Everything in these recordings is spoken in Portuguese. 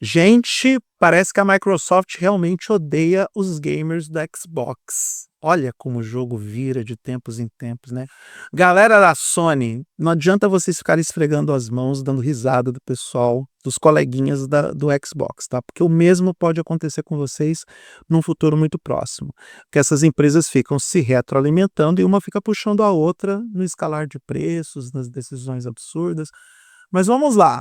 Gente, parece que a Microsoft realmente odeia os gamers do Xbox. Olha como o jogo vira de tempos em tempos, né? Galera da Sony, não adianta vocês ficarem esfregando as mãos, dando risada do pessoal, dos coleguinhas do Xbox, tá? Porque o mesmo pode acontecer com vocês num futuro muito próximo. Que essas empresas ficam se retroalimentando e uma fica puxando a outra no escalar de preços, nas decisões absurdas. Mas vamos lá.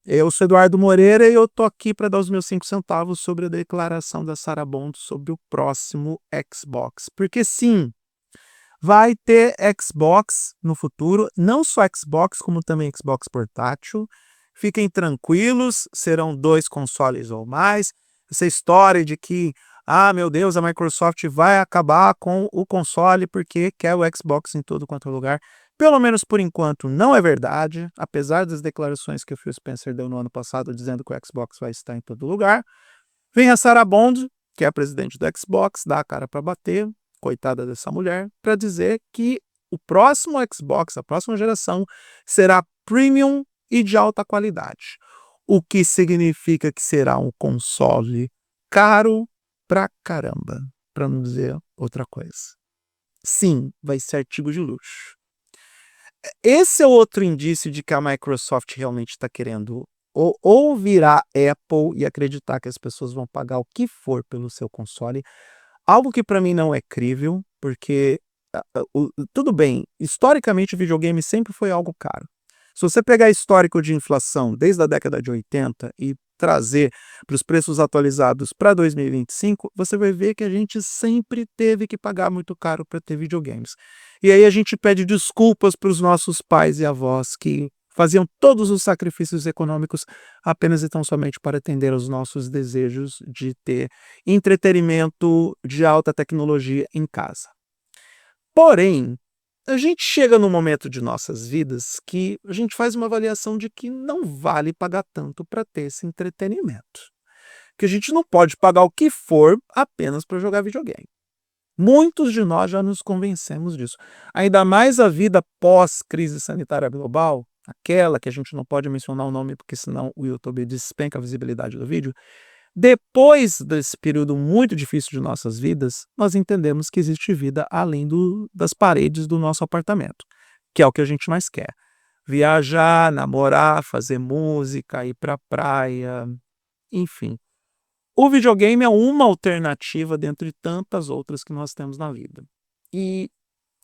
Eu sou Eduardo Moreira e eu tô aqui para dar os meus 5 centavos sobre a declaração da Sarah Bond sobre o próximo Xbox. Porque sim, vai ter Xbox no futuro, não só Xbox, como também Xbox portátil. Fiquem tranquilos, serão 2 consoles ou mais. Essa história de que, meu Deus, a Microsoft vai acabar com o console porque quer o Xbox em todo quanto é lugar. Pelo menos por enquanto não é verdade, apesar das declarações que o Phil Spencer deu no ano passado dizendo que o Xbox vai estar em todo lugar. Vem a Sarah Bond, que é a presidente do Xbox, dá a cara para bater, coitada dessa mulher, para dizer que o próximo Xbox, a próxima geração, será premium e de alta qualidade. O que significa que será um console caro pra caramba, para não dizer outra coisa. Sim, vai ser artigo de luxo. Esse é outro indício de que a Microsoft realmente está querendo ou virar Apple e acreditar que as pessoas vão pagar o que for pelo seu console, algo que para mim não é crível, porque tudo bem, historicamente o videogame sempre foi algo caro. Se você pegar histórico de inflação desde a década de 80 e trazer para os preços atualizados para 2025, você vai ver que a gente sempre teve que pagar muito caro para ter videogames. E aí a gente pede desculpas para os nossos pais e avós que faziam todos os sacrifícios econômicos apenas e tão somente para atender aos nossos desejos de ter entretenimento de alta tecnologia em casa. Porém, a gente chega num momento de nossas vidas que a gente faz uma avaliação de que não vale pagar tanto para ter esse entretenimento. Que a gente não pode pagar o que for apenas para jogar videogame. Muitos de nós já nos convencemos disso. Ainda mais a vida pós-crise sanitária global, aquela que a gente não pode mencionar o nome porque senão o YouTube despenca a visibilidade do vídeo. Depois desse período muito difícil de nossas vidas, nós entendemos que existe vida além das paredes do nosso apartamento, que é o que a gente mais quer. Viajar, namorar, fazer música, ir para a praia, enfim. O videogame é uma alternativa dentre tantas outras que nós temos na vida. E,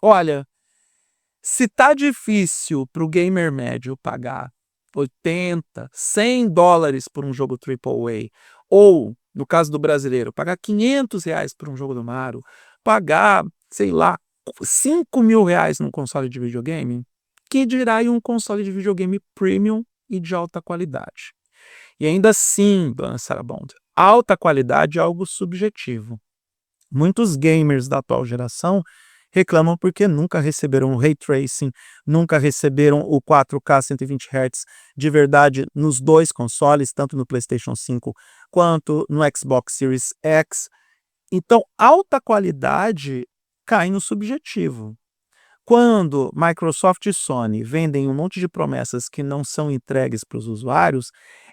olha, se tá difícil para o gamer médio pagar 80, 100 dólares por um jogo AAA, ou, no caso do brasileiro, pagar R$ 500 por um jogo do Mario, pagar, sei lá, R$ 5.000 num console de videogame, que dirá em um console de videogame premium e de alta qualidade. E ainda assim, dona Sarah Bond, alta qualidade é algo subjetivo. Muitos gamers da atual geração reclamam porque nunca receberam o Ray Tracing, nunca receberam o 4K 120 Hz de verdade nos dois consoles, tanto no PlayStation 5 quanto no Xbox Series X. Então, alta qualidade cai no subjetivo. Quando Microsoft e Sony vendem um monte de promessas que não são entregues para os usuários,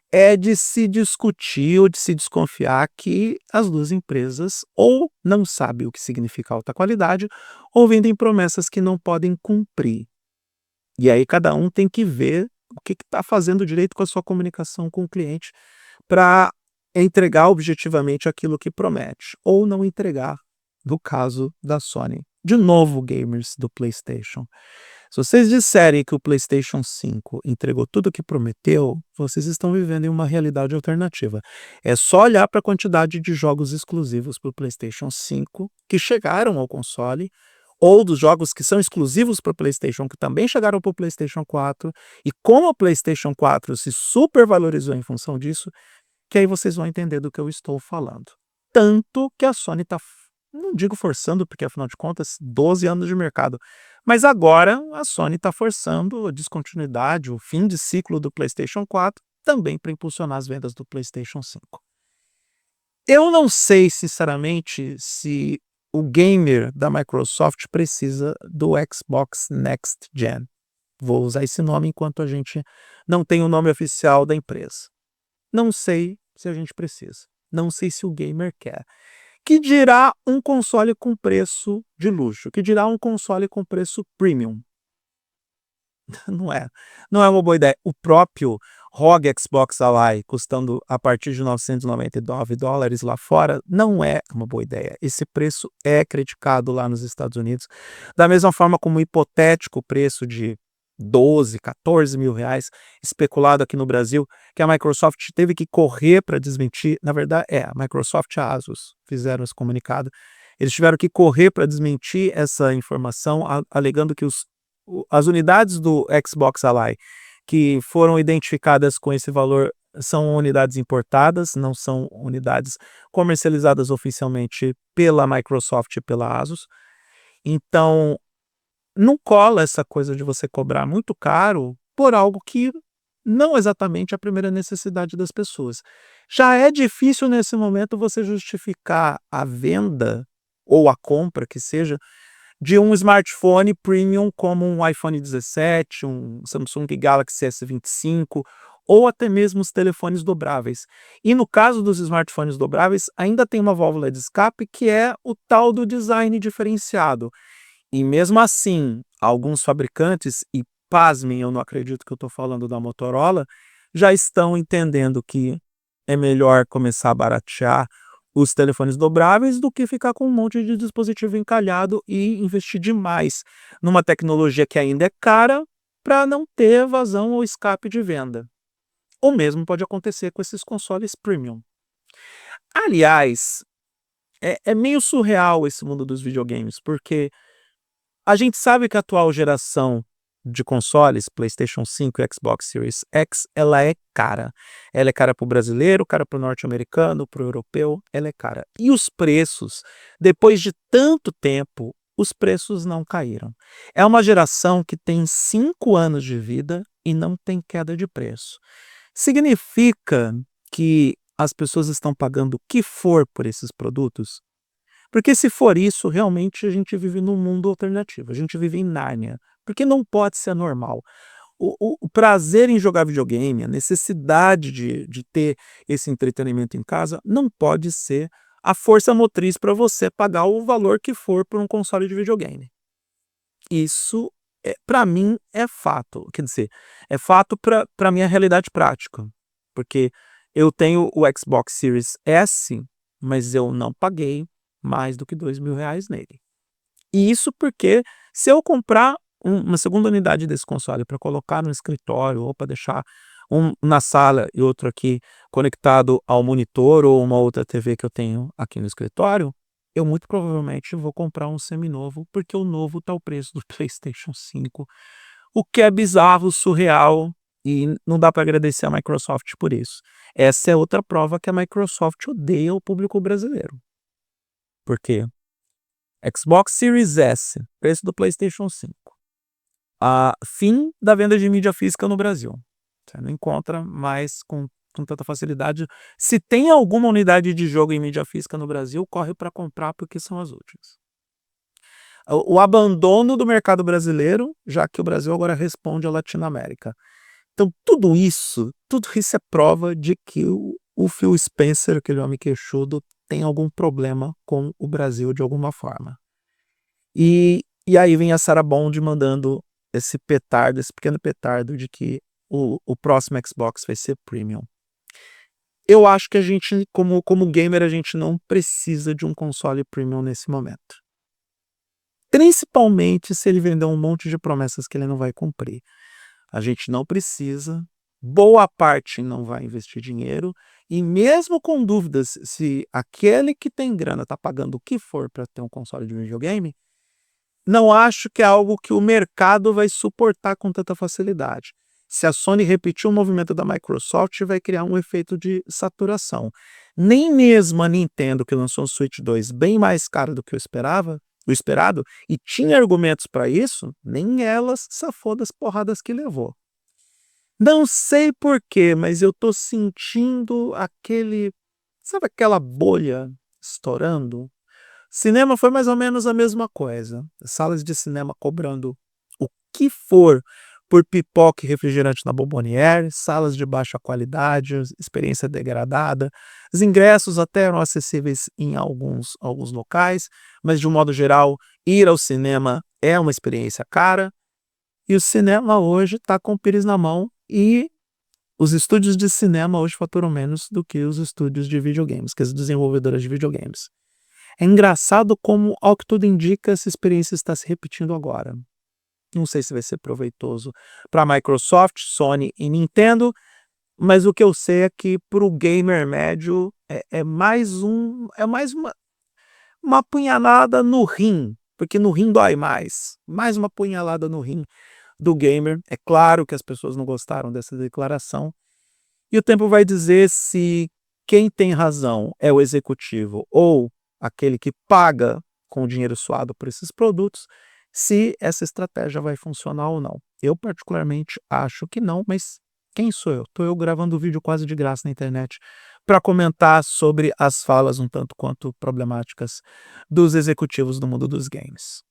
é de se discutir ou de se desconfiar que as duas empresas ou não sabem o que significa alta qualidade ou vendem promessas que não podem cumprir. E aí cada um tem que ver o que está fazendo direito com a sua comunicação com o cliente para entregar objetivamente aquilo que promete ou não entregar, no caso da Sony. De novo, gamers do PlayStation. Se vocês disserem que o PlayStation 5 entregou tudo o que prometeu, vocês estão vivendo em uma realidade alternativa. É só olhar para a quantidade de jogos exclusivos para o PlayStation 5 que chegaram ao console, ou dos jogos que são exclusivos para o PlayStation que também chegaram para o PlayStation 4, e como o PlayStation 4 se supervalorizou em função disso, que aí vocês vão entender do que eu estou falando. Tanto que a Sony está, não digo forçando, porque afinal de contas, 12 anos de mercado, mas agora a Sony está forçando a descontinuidade, o fim de ciclo do PlayStation 4, também para impulsionar as vendas do PlayStation 5. Eu não sei, sinceramente, se o gamer da Microsoft precisa do Xbox Next Gen. Vou usar esse nome enquanto a gente não tem o nome oficial da empresa. Não sei se a gente precisa. Não sei se o gamer quer. Que dirá um console com preço de luxo? Que dirá um console com preço premium? Não é. Não é uma boa ideia. O próprio ROG Xbox Ally, custando a partir de $999 lá fora, não é uma boa ideia. Esse preço é criticado lá nos Estados Unidos, da mesma forma como o hipotético preço de 12, 14 mil reais, especulado aqui no Brasil, que a Microsoft teve que correr para desmentir. Na verdade, a Microsoft e a Asus fizeram esse comunicado. Eles tiveram que correr para desmentir essa informação, alegando que as unidades do Xbox Ally que foram identificadas com esse valor são unidades importadas, não são unidades comercializadas oficialmente pela Microsoft e pela Asus. Então, não cola essa coisa de você cobrar muito caro por algo que não exatamente é a primeira necessidade das pessoas. Já é difícil nesse momento você justificar a venda ou a compra, que seja, de um smartphone premium como um iPhone 17, um Samsung Galaxy S25 ou até mesmo os telefones dobráveis. E no caso dos smartphones dobráveis, ainda tem uma válvula de escape que é o tal do design diferenciado. E mesmo assim, alguns fabricantes, e pasmem, eu não acredito que eu estou falando da Motorola, já estão entendendo que é melhor começar a baratear os telefones dobráveis do que ficar com um monte de dispositivo encalhado e investir demais numa tecnologia que ainda é cara para não ter vazão ou escape de venda. O mesmo pode acontecer com esses consoles premium. Aliás, é meio surreal esse mundo dos videogames, porque a gente sabe que a atual geração de consoles, PlayStation 5 e Xbox Series X, ela é cara. Ela é cara para o brasileiro, cara para o norte-americano, para o europeu, ela é cara. E os preços, depois de tanto tempo, os preços não caíram. É uma geração que tem 5 anos de vida e não tem queda de preço. Significa que as pessoas estão pagando o que for por esses produtos? Porque se for isso, realmente a gente vive num mundo alternativo, a gente vive em Nárnia, porque não pode ser normal. O prazer em jogar videogame, a necessidade de ter esse entretenimento em casa, não pode ser a força motriz para você pagar o valor que for por um console de videogame. Isso, para mim, é fato. Quer dizer, é fato para a minha realidade prática. Porque eu tenho o Xbox Series S, mas eu não paguei mais do que R$ 2.000 nele. E isso porque se eu comprar uma segunda unidade desse console para colocar no escritório ou para deixar um na sala e outro aqui conectado ao monitor ou uma outra TV que eu tenho aqui no escritório, eu muito provavelmente vou comprar um seminovo, porque o novo está o preço do PlayStation 5, o que é bizarro, surreal, e não dá para agradecer a Microsoft por isso. Essa é outra prova que a Microsoft odeia o público brasileiro. Por quê? Xbox Series S, preço do PlayStation 5. Fim da venda de mídia física no Brasil. Você não encontra mais com tanta facilidade. Se tem alguma unidade de jogo em mídia física no Brasil, corre para comprar porque são as últimas. O abandono do mercado brasileiro, já que o Brasil agora responde à Latinoamérica. Então, tudo isso é prova de que o Phil Spencer, aquele homem queixudo, tem algum problema com o Brasil de alguma forma. E aí vem a Sarah Bond mandando esse petardo, esse pequeno petardo de que o próximo Xbox vai ser premium. Eu acho que a gente, como gamer, a gente não precisa de um console premium nesse momento. Principalmente se ele vender um monte de promessas que ele não vai cumprir. A gente não precisa, boa parte não vai investir dinheiro, e mesmo com dúvidas se aquele que tem grana está pagando o que for para ter um console de videogame, não acho que é algo que o mercado vai suportar com tanta facilidade. Se a Sony repetir o movimento da Microsoft, vai criar um efeito de saturação. Nem mesmo a Nintendo, que lançou o Switch 2 bem mais caro do que o esperado, e tinha argumentos para isso, nem ela safou das porradas que levou. Não sei porquê, mas eu tô sentindo sabe aquela bolha estourando? Cinema foi mais ou menos a mesma coisa. Salas de cinema cobrando o que for por pipoca e refrigerante na Bomboniere, salas de baixa qualidade, experiência degradada. Os ingressos até eram acessíveis em alguns locais, mas de um modo geral, ir ao cinema é uma experiência cara, e o cinema hoje está com o pires na mão, e os estúdios de cinema hoje faturam menos do que os estúdios de videogames, que as desenvolvedoras de videogames. É engraçado como, ao que tudo indica, essa experiência está se repetindo agora. Não sei se vai ser proveitoso para Microsoft, Sony e Nintendo, mas o que eu sei é que para o gamer médio é mais uma punhalada no rim, porque no rim dói mais. Mais uma punhalada no rim do gamer. É claro que as pessoas não gostaram dessa declaração, e o tempo vai dizer se quem tem razão é o executivo ou aquele que paga com o dinheiro suado por esses produtos, se essa estratégia vai funcionar ou não. Eu particularmente acho que não, mas quem sou eu? Estou eu gravando vídeo quase de graça na internet para comentar sobre as falas um tanto quanto problemáticas dos executivos do mundo dos games.